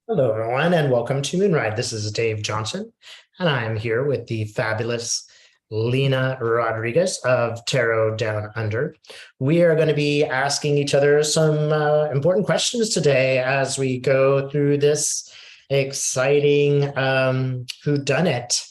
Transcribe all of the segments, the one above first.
Hello, everyone, and welcome to Moonride. This is Dave Johnson, and I'm here with the fabulous Lena Rodriguez of Tarot Down Under. We are going to be asking each other some important questions today as we go through this exciting whodunit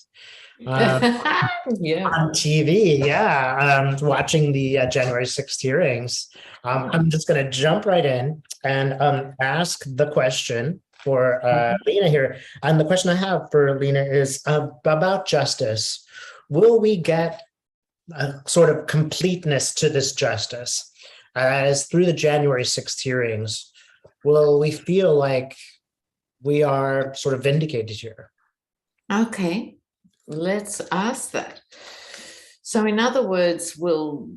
uh, Yeah. on TV. Yeah, watching the January 6th hearings. I'm just going to jump right in and ask the question for Lena here. And the question I have for Lena is about justice. Will we get a sort of completeness to this justice as through the January 6th hearings? Will we feel like we are sort of vindicated here? Okay, let's ask that. So, in other words, will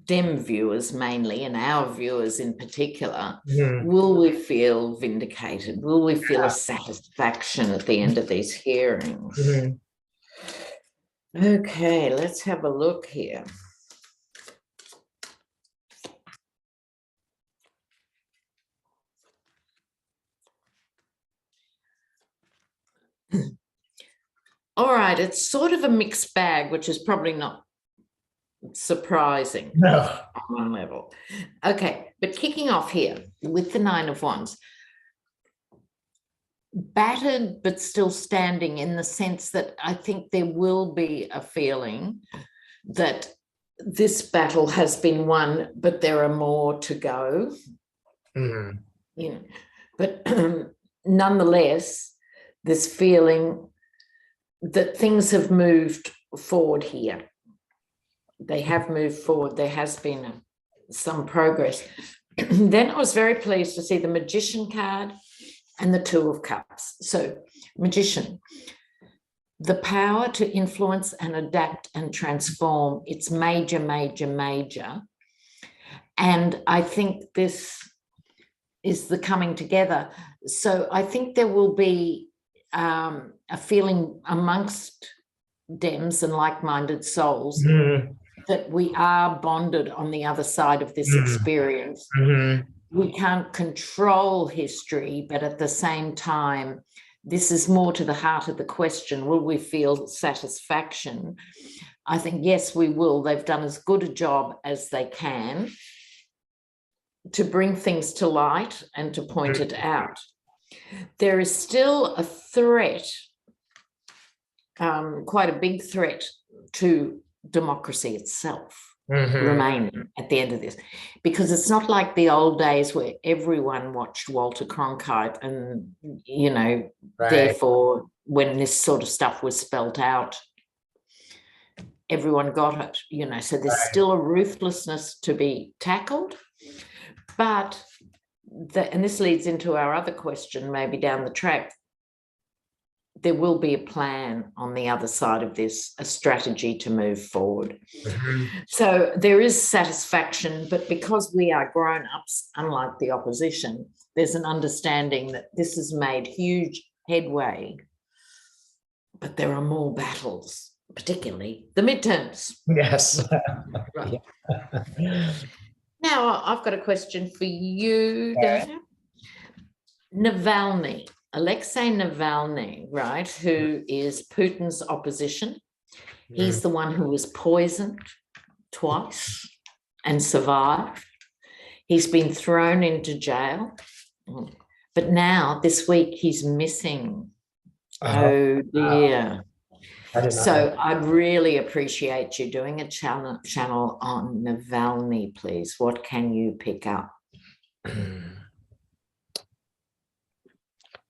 Dem viewers mainly, and our viewers in particular, Mhm. will we feel vindicated? Will we feel a satisfaction at the end of these hearings? Mhm. Okay, let's have a look here. All right, it's sort of a mixed bag, which is probably not surprising No. on one level. Okay, but kicking off here with the Nine of Wands, battered but still standing, in the sense that I think there will be a feeling that this battle has been won, but there are more to go. Mhm. You know, but nonetheless, this feeling that things have moved forward here. They have moved forward. There has been some progress. Then I was very pleased to see the Magician card and the Two of Cups. So, Magician, the power to influence and adapt and transform, it's major, major, major. And I think this is the coming together. So I think there will be a feeling amongst Dems and like-minded souls Mhm. that we are bonded on the other side of this Mhm. experience. Mhm. We can't control history, but at the same time, this is more to the heart of the question. Will we feel satisfaction? I think, yes, we will. They've done as good a job as they can to bring things to light and to point it out. There is still a threat, quite a big threat to democracy itself Mhm. remaining at the end of this, because it's not like the old days where everyone watched Walter Cronkite and, Right. therefore, when this sort of stuff was spelt out, everyone got it, so there's Right. still a ruthlessness to be tackled. But, and this leads into our other question, maybe down the track, there will be a plan on the other side of this, a strategy to move forward. Mhm. So there is satisfaction, but because we are grown-ups, unlike the opposition, there's an understanding that this has made huge headway, but there are more battles, particularly the midterms. Yes. Right. Yeah. Now, I've got a question for you, All right. Dana. Navalny, Alexei Navalny, right, who is Putin's opposition. Mhm. He's the one who was poisoned twice and survived. He's been thrown into jail. But now, this week, he's missing. Oh, Oh, wow. dear. I did not know. So I'd really appreciate you doing a channel on Navalny, please. What can you pick up?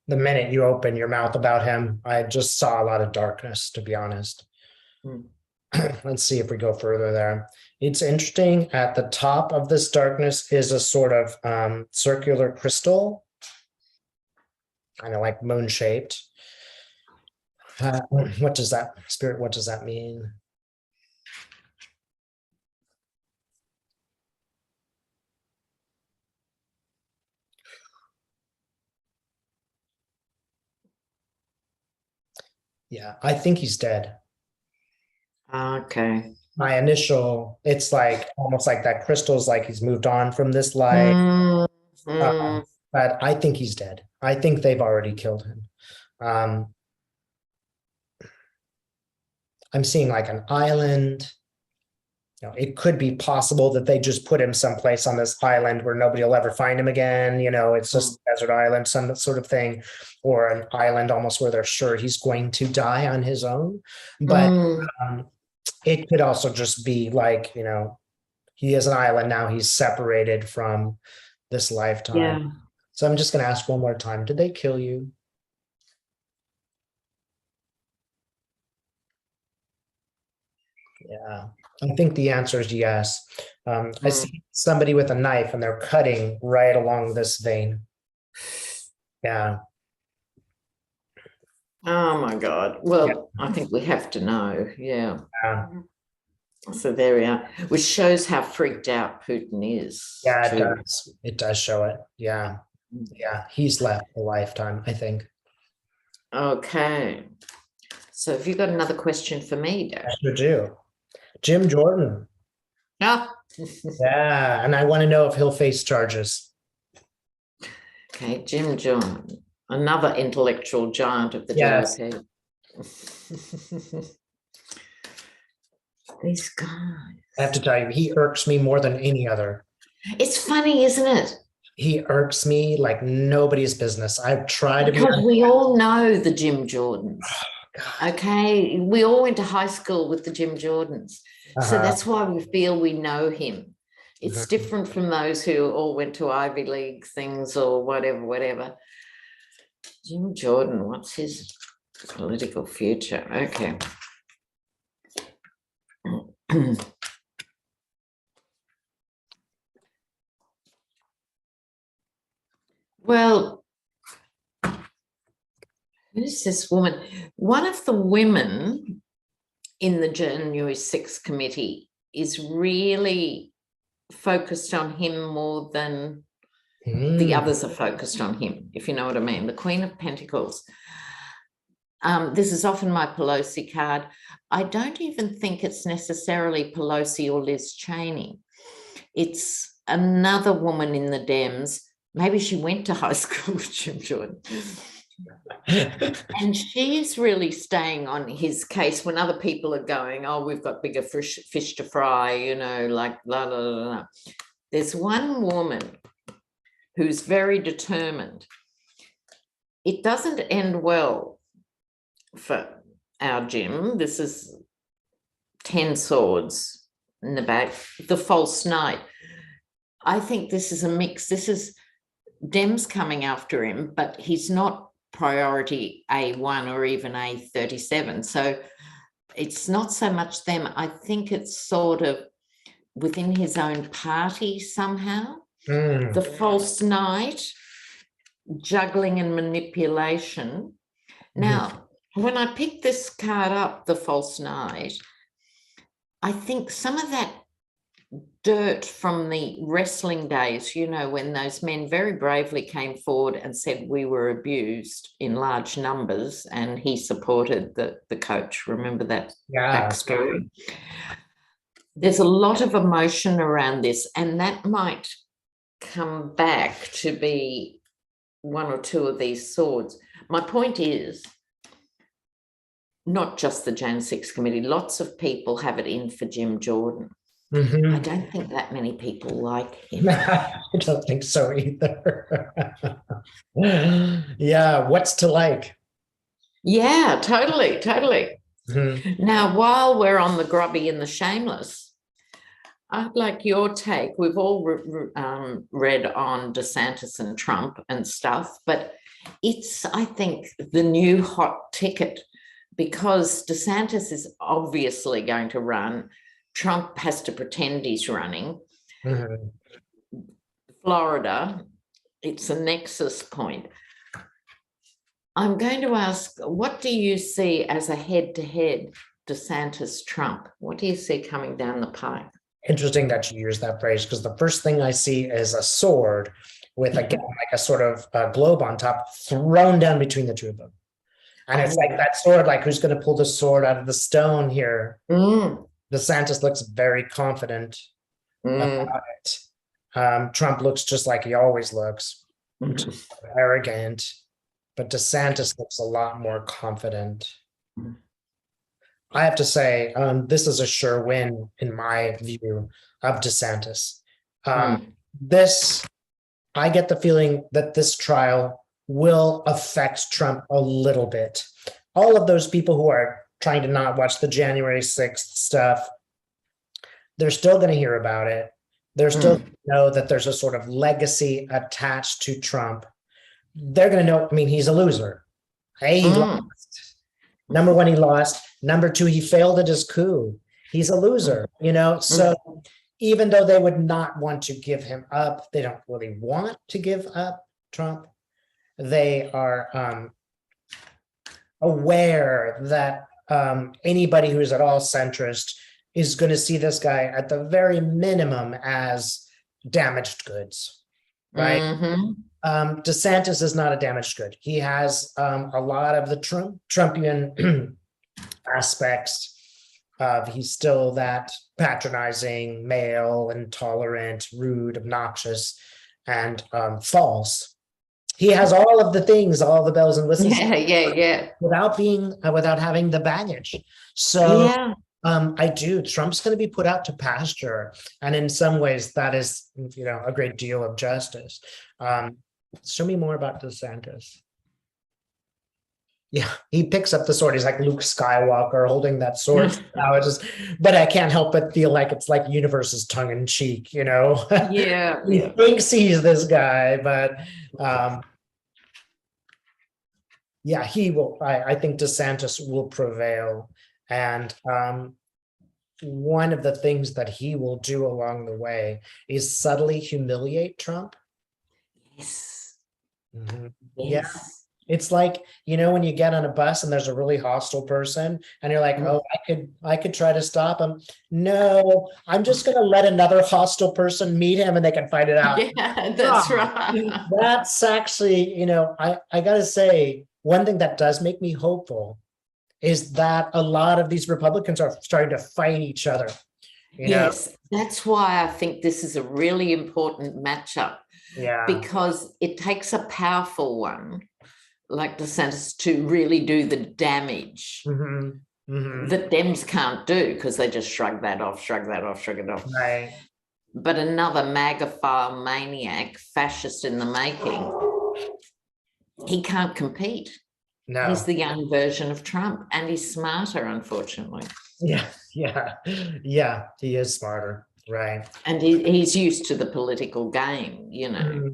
The minute you open your mouth about him, I just saw a lot of darkness, to be honest. Hmm. Let's see if we go further there. It's interesting. At the top of this darkness is a sort of circular crystal, kind of like moon shaped. What does that spirit? What does that mean? Yeah, I think he's dead. Okay. My initial, it's like almost like that crystal's like he's moved on from this life. Mm, Um, mm. but I think he's dead. I think they've already killed him. I'm seeing like an island. It could be possible that they just put him someplace on this island where nobody will ever find him again. It's just a desert island, some sort of thing, or an island almost where they're sure he's going to die on his own. But it could also just be like, he is an island now. He's separated from this lifetime. Yeah. So I'm just going to ask one more time. Did they kill you? Yeah, I think the answer is yes. I see somebody with a knife and they're cutting right along this vein. Yeah. Oh my God. Well, I think we have to know. Yeah. Yeah. So there we are, which shows how freaked out Putin is. Yeah, it too. does. It does show it. Yeah. Yeah. He's left a lifetime, I think. Okay. So have you got another question for me, Dad? I sure do. Jim Jordan. Ah. Yeah. And I want to know if he'll face charges. Okay, Jim Jordan, another intellectual giant of the Yes. GOP. These guys. I have to tell you, he irks me more than any other. It's funny, isn't it? He irks me like nobody's business. I've tried to be. Because we all know the Jim Jordans. Okay, we all went to high school with the Jim Jordans. So that's why we feel we know him. It's different from those who all went to Ivy League things or whatever. Jim Jordan, what's his political future? Okay. Well, who's this woman? One of the women in the January 6th committee is really focused on him more than the others are focused on him, if you know what I mean. The Queen of Pentacles. This is often my Pelosi card. I don't even think it's necessarily Pelosi or Liz Cheney. It's another woman in the Dems. Maybe she went to high school with Jim Jordan. And she's really staying on his case when other people are going, oh, we've got bigger fish to fry, like la, la, la, la. There's one woman who's very determined. It doesn't end well for our Jim. This is 10 swords in the back, the false knight. I think this is a mix. This is Dems coming after him, but he's not priority A1 or even A37. So it's not so much them. I think it's sort of within his own party somehow. The false knight, juggling and manipulation. Now, when I picked this card up, the false knight, I think some of that dirt from the wrestling days, when those men very bravely came forward and said we were abused in large numbers, and he supported the coach. Remember that backstory? There's a lot of emotion around this, and that might come back to be one or two of these swords. My point is, not just the Jan 6 committee, lots of people have it in for Jim Jordan. I don't think that many people like him. I don't think so either. Yeah, what's to like? Yeah, totally. Now, while we're on the grubby and the shameless, I'd like your take. We've all read on DeSantis and Trump and stuff, but it's, I think, the new hot ticket, because DeSantis is obviously going to run. Trump has to pretend he's running. Florida, it's a nexus point. I'm going to ask, what do you see as a head-to-head DeSantis-Trump? What do you see coming down the pike? Interesting that you use that phrase, because the first thing I see is a sword with like a sort of globe on top thrown down between the two of them. And it's like that sword, like who's going to pull the sword out of the stone here? DeSantis looks very confident about it. Trump looks just like he always looks. which is arrogant, but DeSantis looks a lot more confident. I have to say, this is a sure win in my view of DeSantis. This, I get the feeling that this trial will affect Trump a little bit. All of those people who are trying to not watch the January 6th stuff, they're still going to hear about it. They're still going to know that there's a sort of legacy attached to Trump. They're going to know, I mean, he's a loser. Hey, he lost. Number one, he lost. Number two, he failed at his coup. He's a loser, you know? So even though they would not want to give him up, they don't really want to give up Trump. They are aware that anybody who's at all centrist is going to see this guy at the very minimum as damaged goods, right? DeSantis is not a damaged good. He has a lot of the Trumpian aspects of, he's still that patronizing, male, intolerant, rude, obnoxious, and false. He has all of the things, all the bells and whistles. Without having the baggage. So Trump's going to be put out to pasture, and in some ways that is, you know, a great deal of justice. Show me more about DeSantis. Yeah, he picks up the sword. He's like Luke Skywalker holding that sword. But I can't help but feel like it's like universe's tongue in cheek, you know? He thinks he's this guy, but he will. I think DeSantis will prevail. And one of the things that he will do along the way is subtly humiliate Trump. Yeah. It's like, you know, when you get on a bus and there's a really hostile person and you're like, oh, I could try to stop him. No, I'm just going to let another hostile person meet him and they can fight it out. Yeah, that's right. That's actually, you know, I got to say, one thing that does make me hopeful is that a lot of these Republicans are starting to fight each other. Yes, that's why I think this is a really important matchup. Yeah. Because it takes a powerful one like DeSantis to really do the damage that Dems can't do, because they just shrug that off. Right. But another MAGA-file maniac, fascist in the making, he can't compete. No. He's the young version of Trump, and he's smarter, unfortunately. Yeah, he is smarter. Right. And he's used to the political game, you know.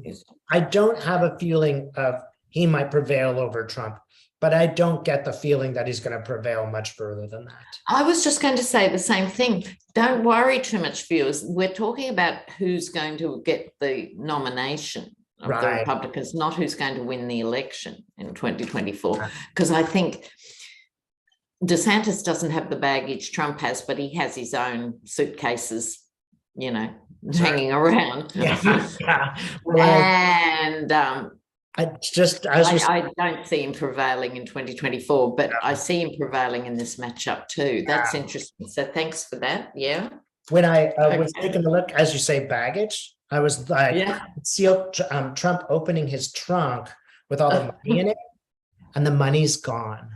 I don't have a feeling of he might prevail over Trump, but I don't get the feeling that he's going to prevail much further than that. I was just going to say the same thing. Don't worry too much, viewers. We're talking about who's going to get the nomination of the Republicans, not who's going to win the election in 2024. Because I think DeSantis doesn't have the baggage Trump has, but he has his own suitcases, you know, hanging around. And I don't see him prevailing in 2024, but I see him prevailing in this matchup too. That's interesting. So thanks for that. Yeah. When I was taking a look, as you say, baggage, I was like, see Trump opening his trunk with all the money in it, and the money's gone.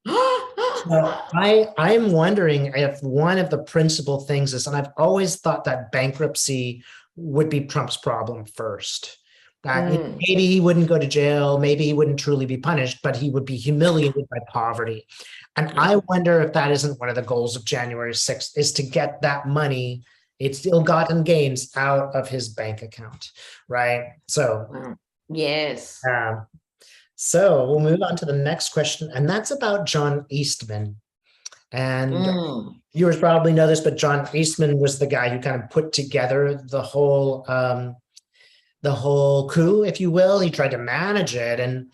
So I'm wondering if one of the principal things is, and I've always thought that bankruptcy would be Trump's problem first. That maybe he wouldn't go to jail, maybe he wouldn't truly be punished, but he would be humiliated by poverty. And I wonder if that isn't one of the goals of January 6th, is to get that money, it's ill-gotten gains, out of his bank account, right? So yes. So we'll move on to the next question, and that's about John Eastman. And viewers probably know this, but John Eastman was the guy who kind of put together the whole coup, if you will. He tried to manage it, and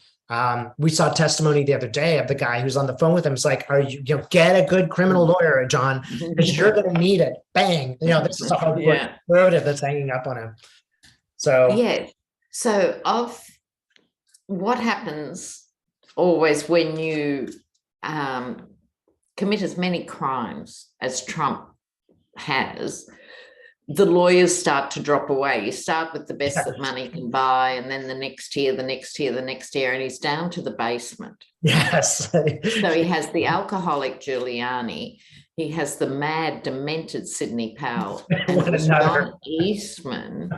we saw testimony the other day of the guy who's on the phone with him. It's like, get a good criminal lawyer, John, because you're going to need it. Bang! You know, this is a hardcore conservative that's hanging up on him. So So what happens always when you commit as many crimes as Trump has, the lawyers start to drop away. You start with the best that money can buy, and then the next tier, the next tier, the next tier, and he's down to the basement. Yes. So he has the alcoholic Giuliani, he has the mad, demented Sidney Powell, and it was John Eastman.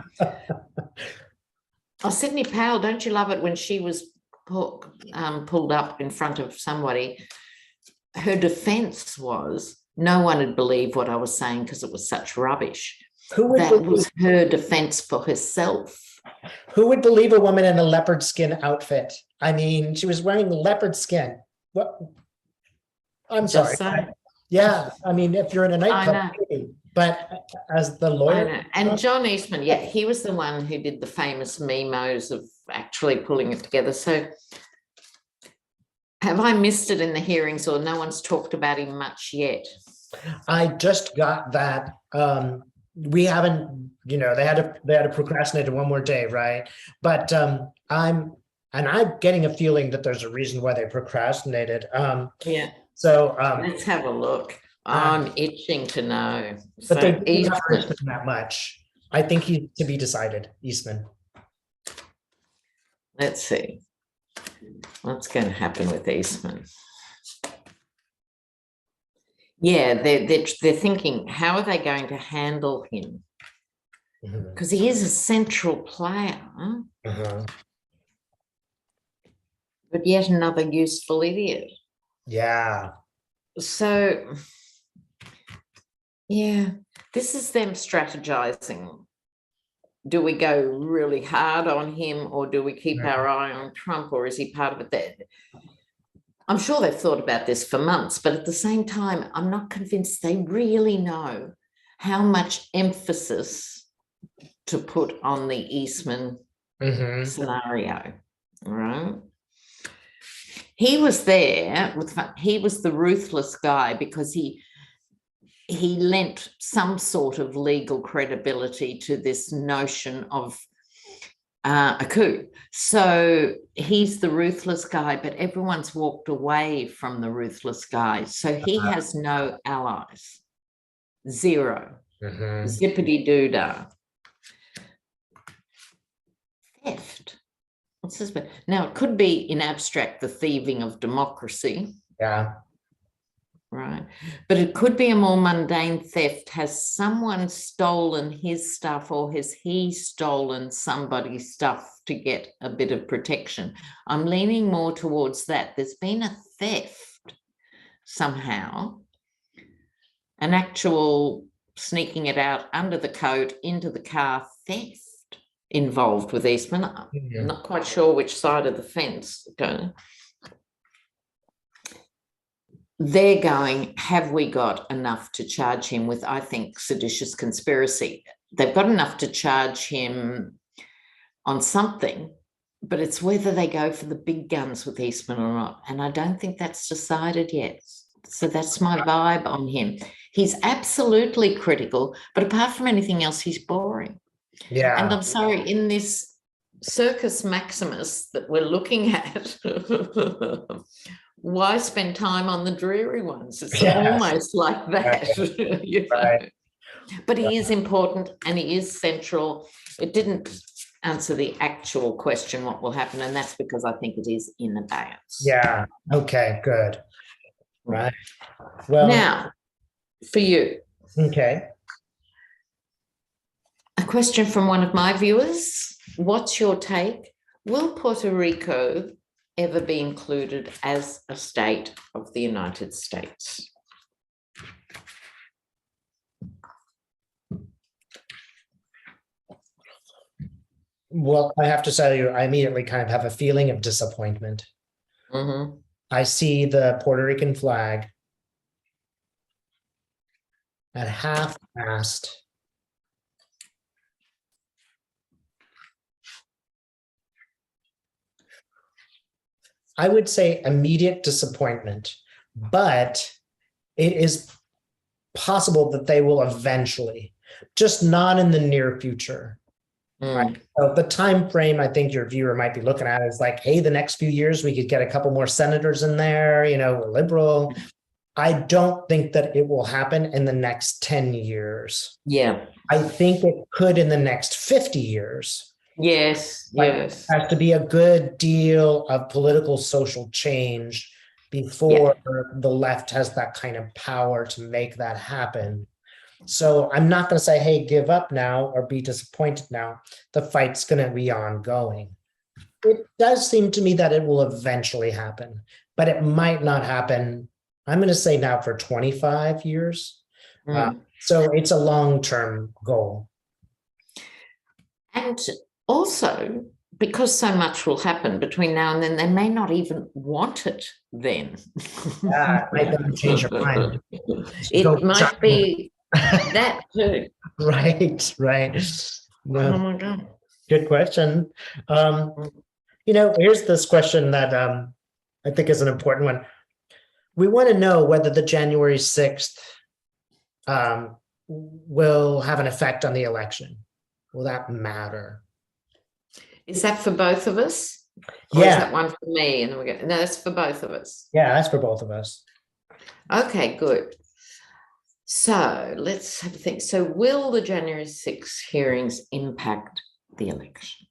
Oh, Sidney Powell, don't you love it when she was pulled up in front of somebody? Her defense was, no one would believe what I was saying because it was such rubbish. That was her defense for herself. Who would believe a woman in a leopard skin outfit? I mean, she was wearing leopard skin. What? I'm sorry. Yeah, I mean, if you're in a nightclub, maybe, but as the lawyer. And John Eastman, yeah, he was the one who did the famous memos of actually pulling it together. So have I missed it in the hearings, or no one's talked about him much yet? I just got that. We haven't, they had to procrastinate one more day, right? But I'm getting a feeling that there's a reason why they procrastinated. Yeah. So let's have a look. I'm itching to know. But they didn't cover that much. I think he's to be decided, Eastman. Let's see what's going to happen with Eastman. Yeah, they're thinking, how are they going to handle him? Because he is a central player, but yet another useful idiot. Yeah. So, yeah, this is them strategizing. Do we go really hard on him, or do we keep our eye on Trump, or is he part of it there? I'm sure they've thought about this for months, but at the same time, I'm not convinced they really know how much emphasis to put on the Eastman scenario, right? He was there he was the ruthless guy because he lent some sort of legal credibility to this notion of a coup. So he's the ruthless guy, but everyone's walked away from the ruthless guy. So he has no allies. Zero. Zippity doo-dah. Theft. What's this? Now, it could be in abstract the thieving of democracy. Yeah. Right. But it could be a more mundane theft. Has someone stolen his stuff, or has he stolen somebody's stuff to get a bit of protection? I'm leaning more towards that. There's been a theft somehow, an actual sneaking it out under the coat into the car theft involved with Eastman. I'm not quite sure which side of the fence. They're going, have we got enough to charge him with, I think, seditious conspiracy? They've got enough to charge him on something, but it's whether they go for the big guns with Eastman or not. And I don't think that's decided yet. So that's my vibe on him. He's absolutely critical, but apart from anything else, he's boring. Yeah. And I'm sorry, in this Circus Maximus that we're looking at, why spend time on the dreary ones? It's almost like that. Right. But he is important and he is central. It didn't answer the actual question, what will happen, and that's because I think it is in abeyance. Yeah. Okay, good. Right. Well, now, for you. Okay. A question from one of my viewers. What's your take? Will Puerto Rico ever be included as a state of the United States? Well, I have to tell you, I immediately kind of have a feeling of disappointment. I see the Puerto Rican flag at half-mast. I would say immediate disappointment, but it is possible that they will eventually, just not in the near future. Right? So the time frame I think your viewer might be looking at is like, hey, the next few years we could get a couple more senators in there, we're liberal. I don't think that it will happen in the next 10 years. Yeah. I think it could in the next 50 years. Yes, Like, yes. there has to be a good deal of political social change before the left has that kind of power to make that happen. So I'm not going to say, hey, give up now or be disappointed now. The fight's going to be ongoing. It does seem to me that it will eventually happen, but it might not happen. I'm going to say now for 25 years. So it's a long-term goal. And also, because so much will happen between now and then, they may not even want it then. Yeah, it might then change your mind. It might be that too. Right. No, Oh my God. good question. Here's this question that I think is an important one. We want to know whether the January 6th will have an effect on the election. Will that matter? Is that for both of us? Or is that one for me? And then we go, no, that's for both of us. Yeah, that's for both of us. Okay, good. So let's have a think. So will the January 6th hearings impact the election?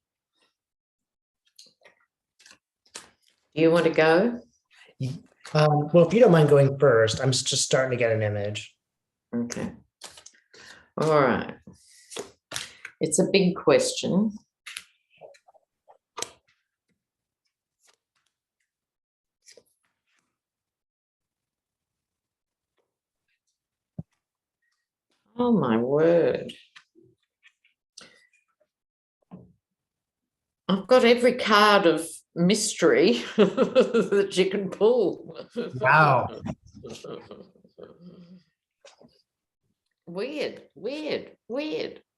Do you want to go? Well, if you don't mind going first, I'm just starting to get an image. Okay. All right. It's a big question. Oh my word. I've got every card of mystery that you can pull. Wow. Weird.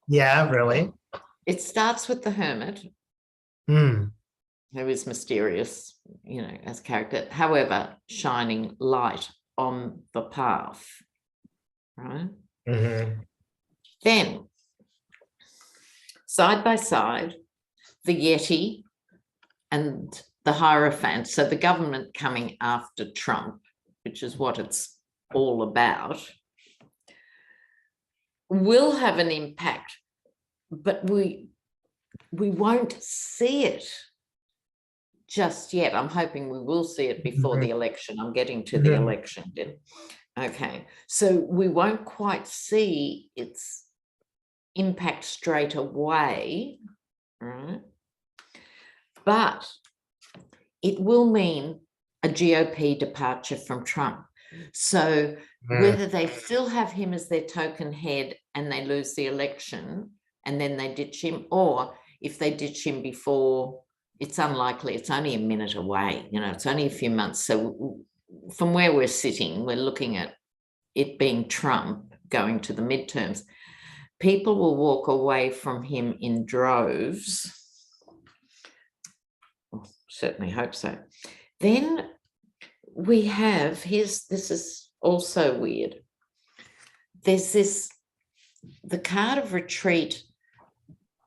Yeah, really? It starts with the hermit, who is mysterious, as a character, however, shining light on the path, right? Then, side by side, the Yeti and the Hierophant, so the government coming after Trump, which is what it's all about, will have an impact, but we won't see it just yet. I'm hoping we will see it before the election. I'm getting to the election. Okay, so we won't quite see its impact straight away, right? But it will mean a GOP departure from Trump. So whether they still have him as their token head and they lose the election and then they ditch him, or if they ditch him before, it's unlikely. It's only a minute away. It's only a few months. So from where we're sitting, we're looking at it being Trump going to the midterms. People will walk away from him in droves. Certainly hope so. Then we have this is also weird. There's the card of retreat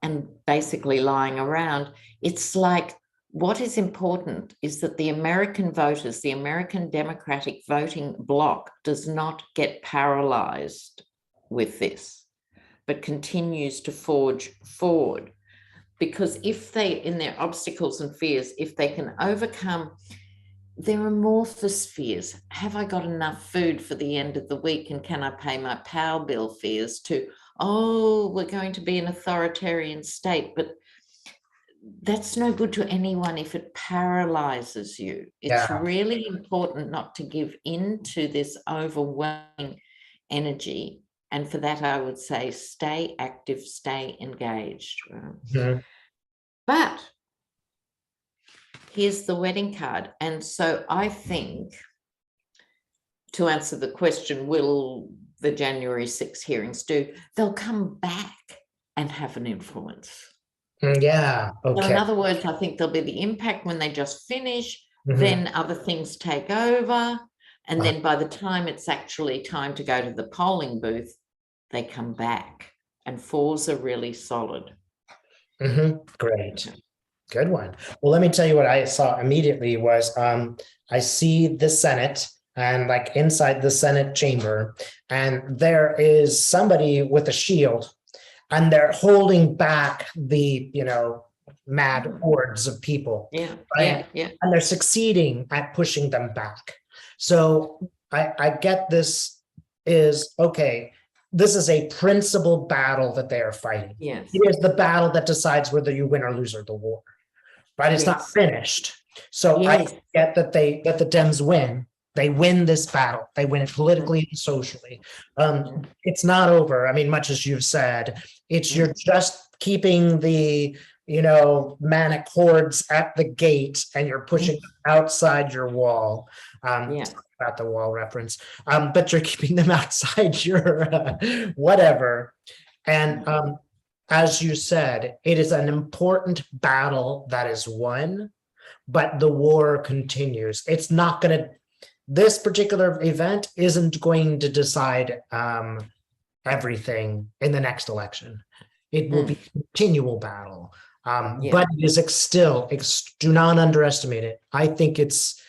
and basically lying around. It's like, what is important is that the American voters, the American Democratic voting bloc, does not get paralyzed with this, but continues to forge forward. Because if they, in their obstacles and fears, if they can overcome their amorphous fears, have I got enough food for the end of the week and can I pay my power bill fears, to, we're going to be an authoritarian state, but that's no good to anyone if it paralyzes you. It's really important not to give in to this overwhelming energy. And for that, I would say, stay active, stay engaged. But here's the wedding card. And so I think, to answer the question, will the January 6 hearings do, they'll come back and have an influence. Yeah. Okay. So in other words, I think there'll be the impact when they just finish, then other things take over. And then by the time it's actually time to go to the polling booth, they come back, and fours are really solid. Great. Good one. Well, let me tell you what I saw immediately was I see the Senate, and like inside the Senate chamber, and there is somebody with a shield, and they're holding back the, mad hordes of people. Yeah, right? yeah. And they're succeeding at pushing them back. So I get this is, okay, this is a principal battle that they are fighting. Yes. It is the battle that decides whether you win or lose the war, right? It's not Yes. finished. So Yes. I get that the Dems win. They win this battle. They win it politically and socially. It's not over. I mean, much as you've said, it's you're just keeping the manic hordes at the gate, and you're pushing them outside your wall. Yeah. About the wall reference, but you're keeping them outside your whatever. And as you said, it is an important battle that is won, but the war continues. It's not going to. This particular event isn't going to decide everything in the next election. It will be a continual battle. But it is still, do not underestimate it. I think it's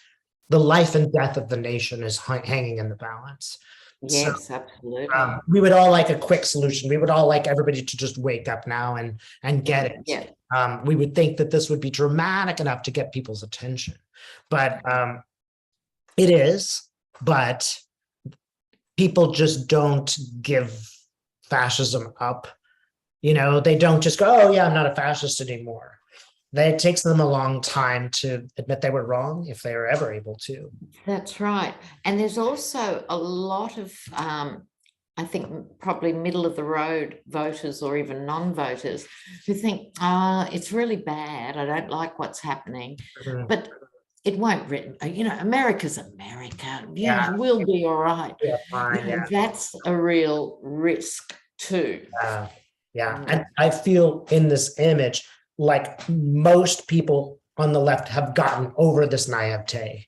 the life and death of the nation is hanging in the balance. Yes, so, absolutely. We would all like a quick solution. We would all like everybody to just wake up now and get it. Yeah. We would think that this would be dramatic enough to get people's attention, but it is. But people just don't give fascism up. They don't just go, oh yeah, I'm not a fascist anymore. It takes them a long time to admit they were wrong, if they are ever able to. That's right. And there's also a lot of, I think, probably middle of the road voters or even non-voters who think, it's really bad. I don't like what's happening. Mm-hmm. But it won't America's America. We'll be all right. Yeah, fine, That's a real risk too. Yeah. And I feel in this image, like most people on the left have gotten over this naivete.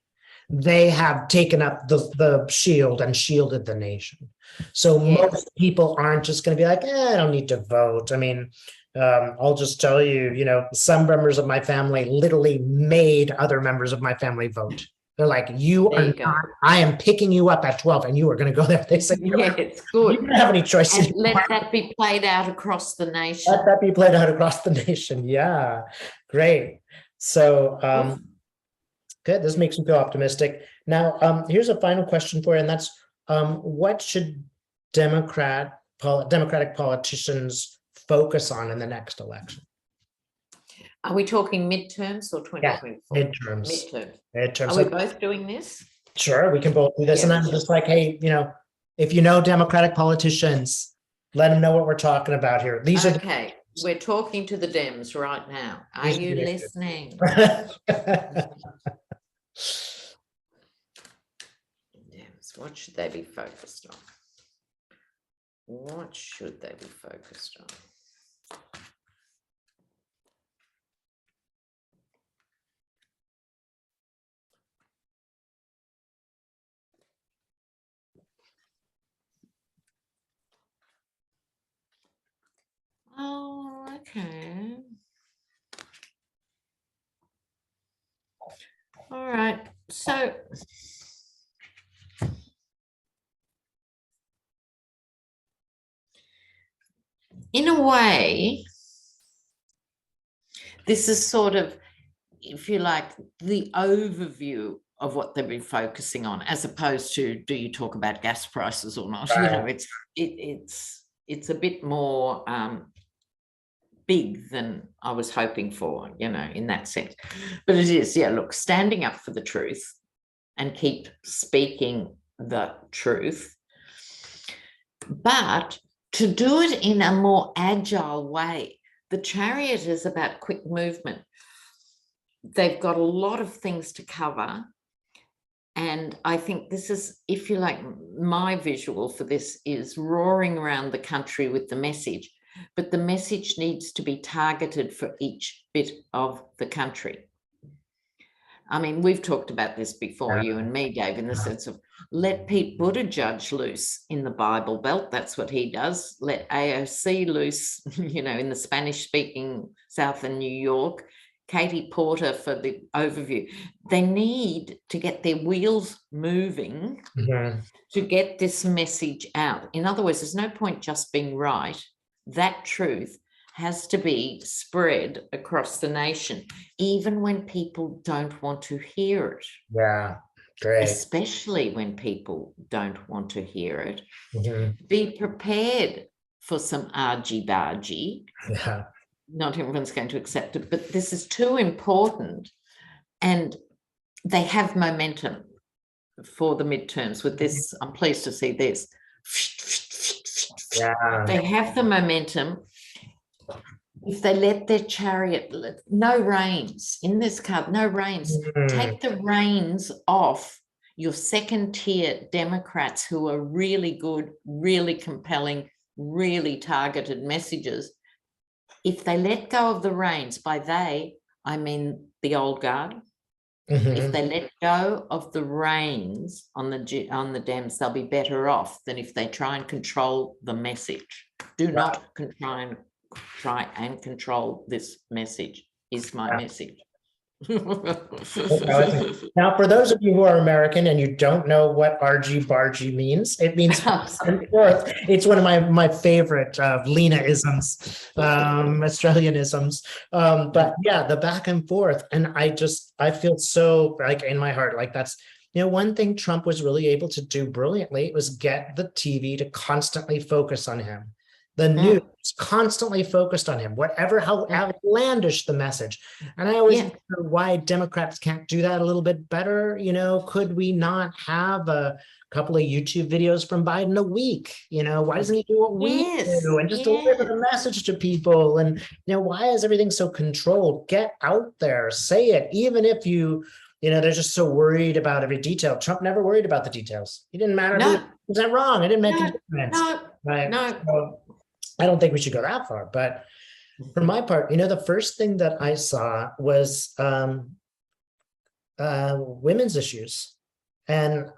They have taken up the shield and shielded the nation. So most people aren't just going to be like, I don't need to vote. I mean, I'll just tell you, some members of my family literally made other members of my family vote. They're like, I am picking you up at 12 and you are going to go there. They say, it's good. You don't have any choices. Let that be played out across the nation. Let that be played out across the nation. Yeah, great. So good. This makes me feel optimistic. Now, here's a final question for you, and that's what should Democratic politicians focus on in the next election? Are we talking midterms or 2024? Yeah, midterms. Are we both doing this? Sure, we can both do this. And I'm just like, hey, if Democratic politicians, let them know what we're talking about here. These are we're talking to the Dems right now. Are you listening? Dems, what should they be focused on? What should they be focused on? Oh, okay. All right. So in a way, this is sort of, if you like, the overview of what they've been focusing on, as opposed to, do you talk about gas prices or not? Right. It's a bit more big than I was hoping for, in that sense. But it is, look, standing up for the truth and keep speaking the truth, but to do it in a more agile way. The Chariot is about quick movement. They've got a lot of things to cover. And I think this is, if you like, my visual for this is roaring around the country with the message, but the message needs to be targeted for each bit of the country. I mean, we've talked about this before, you and me, Dave, in the sense of let Pete Buttigieg loose in the Bible Belt. That's what he does. Let AOC loose, in the Spanish-speaking South and New York. Katie Porter for the overview. They need to get their wheels moving to get this message out. In other words, there's no point just being right. that truth has to be spread across the nation, even when people don't want to hear it. Yeah, great. Especially when people don't want to hear it. Mhm. Be prepared for some argy-bargy. Yeah. Not everyone's going to accept it, but this is too important. And they have momentum for the midterms with this. I'm pleased to see this. Yeah. They have the momentum. If they let their chariot, no reins in this card, no reins. Take the reins off your second tier Democrats who are really good, really compelling, really targeted messages. If they let go of the reins, by they, I mean the old guard. If they let go of the reins on the Dems, they'll be better off than if they try and control the message. Do not try and control this message, is my message. Now, for those of you who are American and you don't know what argy-bargy means, it means back and forth. It's one of my favorite Lena-isms, Australianisms. But yeah, the back and forth. And I feel so like in my heart, like that's, one thing Trump was really able to do brilliantly was get the TV to constantly focus on him. The news constantly focused on him, how outlandish the message. And I always wonder why Democrats can't do that a little bit better. Could we not have a couple of YouTube videos from Biden a week? Why doesn't he do what we do and just deliver the message to people? And, why is everything so controlled? Get out there, say it, even if they're just so worried about every detail. Trump never worried about the details. He didn't matter. No. Was that wrong? It didn't make a difference. Right? No. So, I don't think we should go that far, but for my part, the first thing that I saw was women's issues, and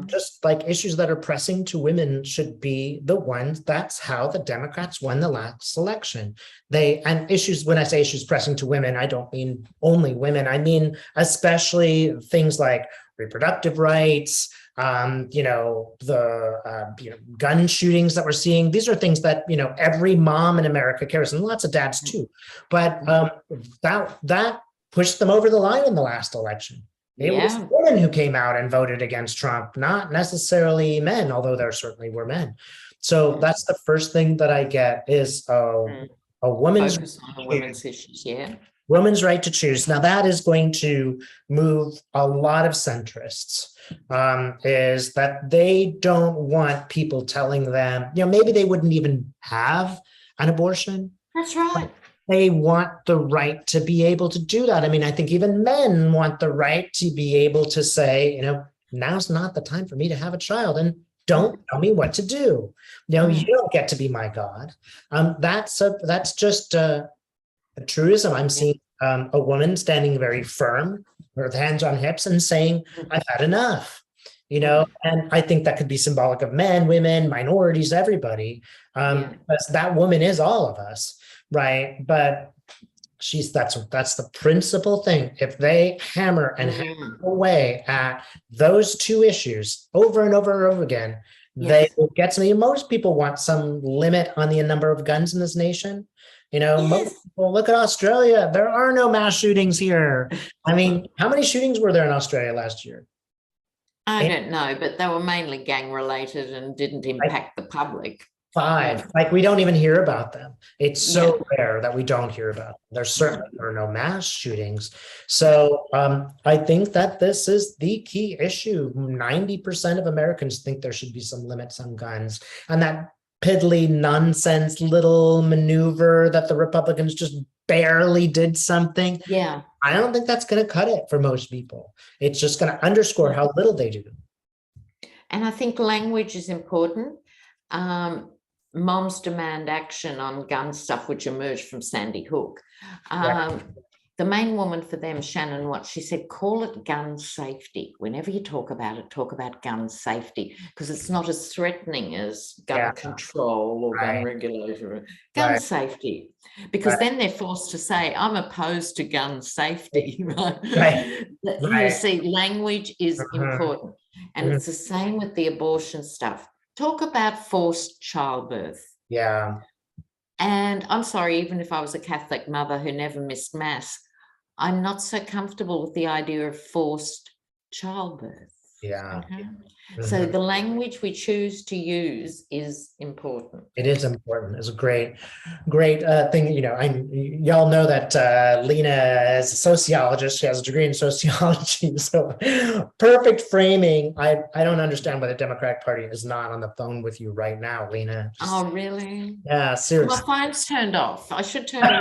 just like issues that are pressing to women should be the ones. That's how the Democrats won the last election. And issues, when I say issues pressing to women, I don't mean only women. I mean especially things like reproductive rights, gun shootings that we're seeing. These are things that, every mom in America cares, and lots of dads too. But that pushed them over the line in the last election. It was women who came out and voted against Trump, not necessarily men, although there certainly were men. So that's the first thing that I get is a woman's focus on the women's issues. Women's right to choose. Now that is going to move a lot of centrists, is that they don't want people telling them, maybe they wouldn't even have an abortion. That's right. They want the right to be able to do that. I mean, I think even men want the right to be able to say, now's not the time for me to have a child, and don't tell me what to do. You don't get to be my God. That's just a truism. I'm seeing a woman standing very firm, with hands on hips, and saying, I've had enough, and I think that could be symbolic of men, women, minorities, everybody. Because that woman is all of us, right? But that's the principal thing. If they hammer away at those two issues over and over and over again, they will get to me. Most people want some limit on the number of guns in this nation. Most people, look at Australia. There are no mass shootings here. I mean, how many shootings were there in Australia last year? I don't know, but they were mainly gang related and didn't impact the public. 5. Like, we don't even hear about them. It's so rare that we don't hear about them. There certainly are no mass shootings. So I think that this is the key issue. 90% of Americans think there should be some limits on guns. And that piddly nonsense little maneuver that the Republicans just barely did something. I don't think that's going to cut it for most people. It's just going to underscore how little they do. And I think language is important. Moms demand action on gun stuff, which emerged from Sandy Hook. The main woman for them, Shannon Watts, she said, call it gun safety. Whenever you talk about it, talk about gun safety, because it's not as threatening as gun control or gun regulation. Gun safety, because then they're forced to say, I'm opposed to gun safety. You see, language is important. And it's the same with the abortion stuff. Talk about forced childbirth. And I'm sorry, even if I was a Catholic mother who never missed mass, I'm not so comfortable with the idea of forced childbirth. Yeah. Okay. So Mhm. the language we choose to use is important. It is important. It's a great thing. Y'all know that Lena is a sociologist. She has a degree in sociology. So perfect framing. I don't understand why the Democratic Party is not on the phone with you right now, Lena. Oh, really? Yeah, My seriously. phone's turned off. I should turn it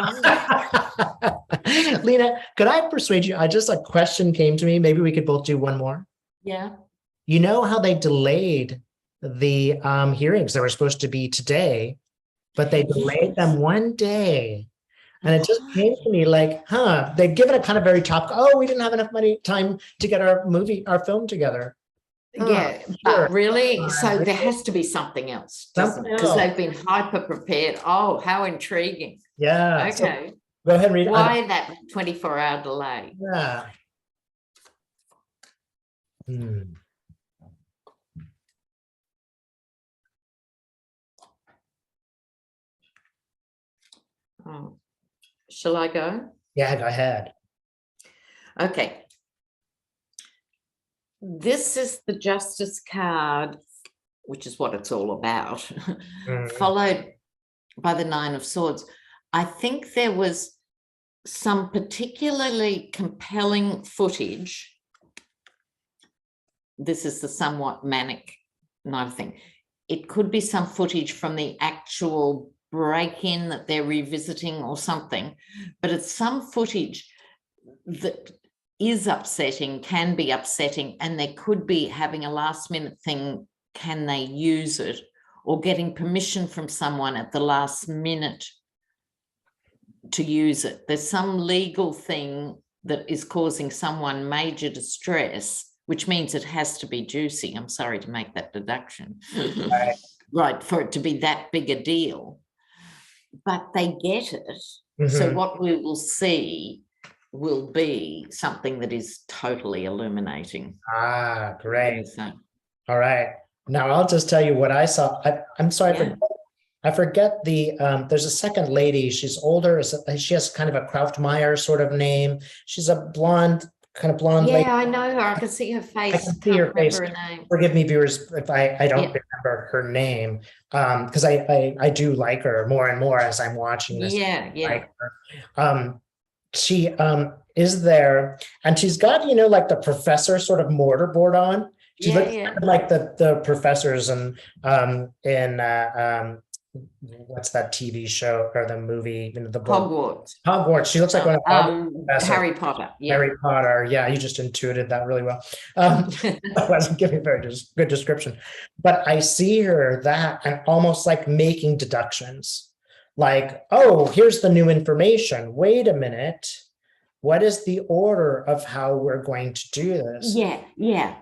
on. Lena, could I persuade you? A question came to me. Maybe we could both do one more. Yeah. You know how they delayed the hearings that were supposed to be today, but they delayed them Yes. one day. And it just came to me like, they've given a kind of very topical, oh, we didn't have enough time to get our film together. Yeah, Sure. but really, so Really? there has to be something else, doesn't Something it? Because else. they've been hyper prepared. Oh, how intriguing. Yeah. So Okay. go ahead and read. Why that 24-hour delay? Yeah. Hmm. Oh, shall I go? Yeah, go ahead. Okay. This is the Justice card, which is what it's all about, followed by the Nine of Swords. I think there was some particularly compelling footage. This is the somewhat manic night thing. It could be some footage from the actual break-in that they're revisiting or something, but it's some footage that is upsetting, can be upsetting, and there could be having a last-minute thing, can they use it, or getting permission from someone at the last minute to use it. There's some legal thing that is causing someone major distress, which means it has to be juicy. I'm sorry to make that deduction. Right, for it to be that big a deal. But they get it. So what we will see will be something that is totally illuminating. Great. All right. Now I'll just tell you what I saw. I'm sorry, I forget there's a second lady. She's older. She has kind of a Krautmeyer sort of name. She's a kind of blonde lady. Yeah, I know her. I can see her face. I can see her face. Her name. Forgive me, viewers, if I don't remember her name, because I do like her more and more as I'm watching this. Yeah. She is there, and she's got like the professor sort of mortarboard on. She looks kind of like the professors in what's that TV show or the movie, the book Hogwarts. She looks like one of Hogwarts Harry Potter. Harry Potter. Yeah, you just intuited that really well. I wasn't giving a very good description, but I see her that and almost like making deductions, like, oh, here's the new information. Wait a minute, what is the order of how we're going to do this? Yeah.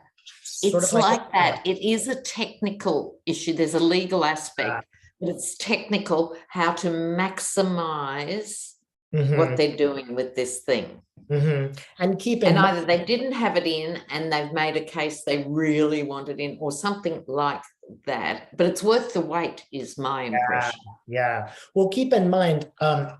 It's like that. It is a technical issue. There's a legal aspect, but it's technical how to maximize what they're doing with this thing. And either they didn't have it in and they've made a case they really want it in or something like that. But it's worth the wait is my impression. Yeah. Well, keep in mind,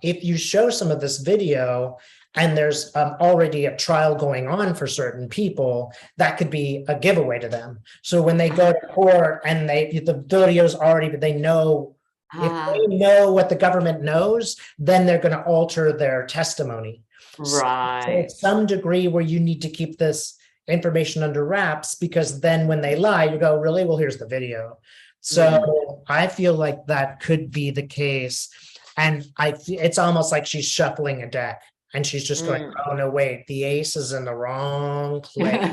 if you show some of this video and there's already a trial going on for certain people, that could be a giveaway to them. So when they go to court and the video's already, they know, if they know what the government knows, then they're going to alter their testimony. Right. So to some degree where you need to keep this information under wraps, because then when they lie, you go, really? Well, here's the video. So I feel like that could be the case. And it's almost like she's shuffling a deck. And she's just going, oh, no, wait, the ace is in the wrong place. But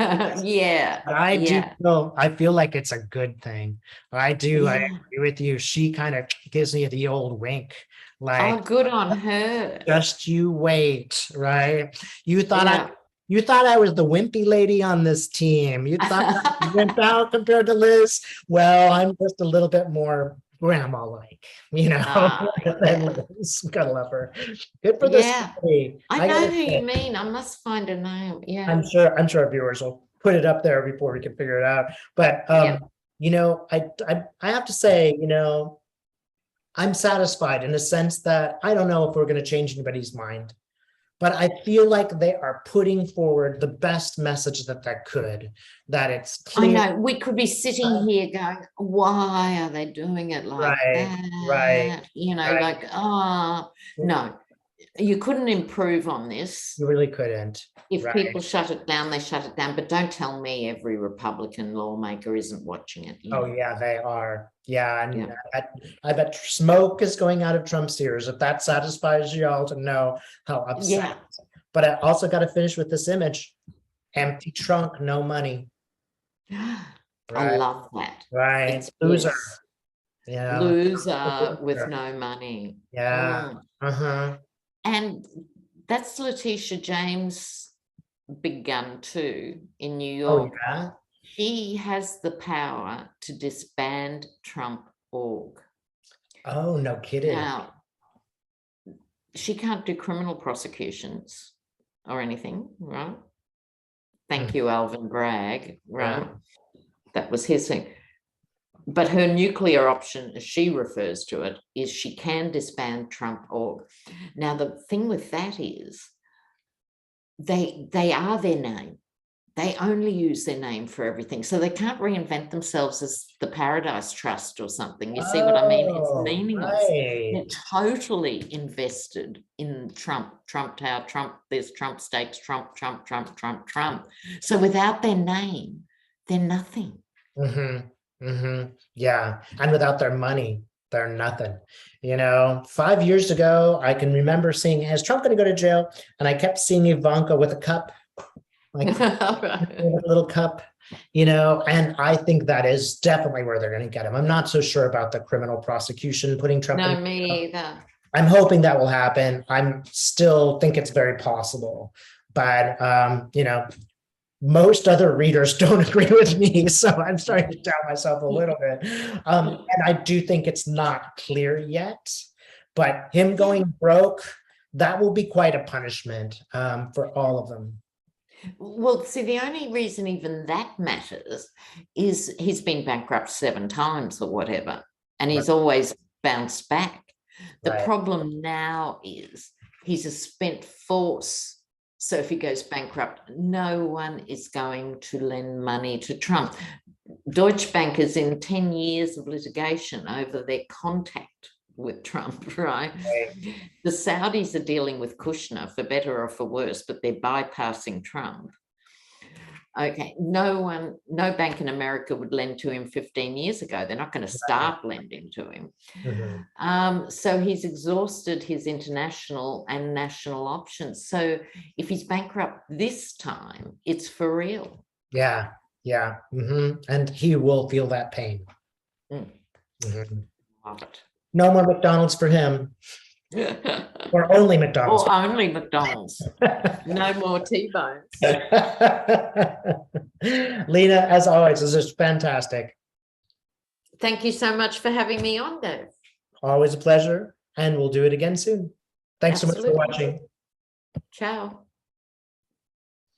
I feel like it's a good thing. I agree with you. She kind of gives me the old wink. Like, oh, good on her. Just you wait, right? You thought I was the wimpy lady on this team. You thought I went out compared to Liz. Well, I'm just a little bit more grandma-like, than Liz. Gotta love her. Good for this. I know who you mean. I must find a name. Yeah. I'm sure our viewers will put it up there before we can figure it out. But I have to say, I'm satisfied in a sense that I don't know if we're going to change anybody's mind, but I feel like they are putting forward the best message that they could, that it's I clear. know we could be sitting here going, why are they doing it like Right, right, that? You know, right. like, oh, no, you couldn't improve on this. You really couldn't. If Right. people shut it down, they shut it down. But don't tell me every Republican lawmaker isn't watching it. Oh, yeah, they are. Yeah. And Yeah. I bet smoke is going out of Trump's ears, if that satisfies you all to know how upset. Yeah. But I also got to finish with this image. Empty trunk, no money. I Right. love that. Right. It's Loser. bliss. Yeah. Loser with no money. Yeah. Uh-huh. And that's Letitia James' big gun too in New Oh, York. yeah. She has the power to disband Trump.org. Oh, no kidding. Now, she can't do criminal prosecutions or anything, right? Thank you, Alvin Bragg, right? Yeah. That was his thing. But her nuclear option, as she refers to it, is she can disband Trump.org. Now, the thing with that is they are their name. They only use their name for everything. So they can't reinvent themselves as the Paradise Trust or something. You see what I mean? It's meaningless. Right. They're totally invested in Trump Tower, Trump this, Trump stakes, Trump. So without their name, they're nothing. Mm-hmm. Mm-hmm. Yeah. And without their money, they're nothing. 5 years ago, I can remember seeing, is Trump going to go to jail? And I kept seeing Ivanka with a cup, like a little cup, and I think that is definitely where they're going to get him. I'm not so sure about the criminal prosecution, putting Trump No, in. me either. I'm hoping that will happen. I'm still think it's very possible, but most other readers don't agree with me, so I'm starting to doubt myself a little bit. And I do think it's not clear yet, but him going broke, that will be quite a punishment for all of them. Well, see, the only reason even that matters is he's been bankrupt 7 times or whatever, and he's always bounced back. The problem now is he's a spent force. So if he goes bankrupt, no one is going to lend money to Trump. Deutsche Bank is in 10 years of litigation over their contact with Trump, right? The Saudis are dealing with Kushner for better or for worse, but they're bypassing Trump. Okay, no bank in America would lend to him 15 years ago. They're not going to start lending to him. Mm-hmm. So he's exhausted his international and national options. So if he's bankrupt this time, it's for real. Yeah. Mm-hmm. And he will feel that pain. Mm-hmm. Love it. No more McDonald's for him. Or only McDonald's. Or only McDonald's. No more T-bones. Lena, as always, this is fantastic. Thank you so much for having me on, Dave. Always a pleasure, and we'll do it again soon. Thanks so much for watching. Ciao.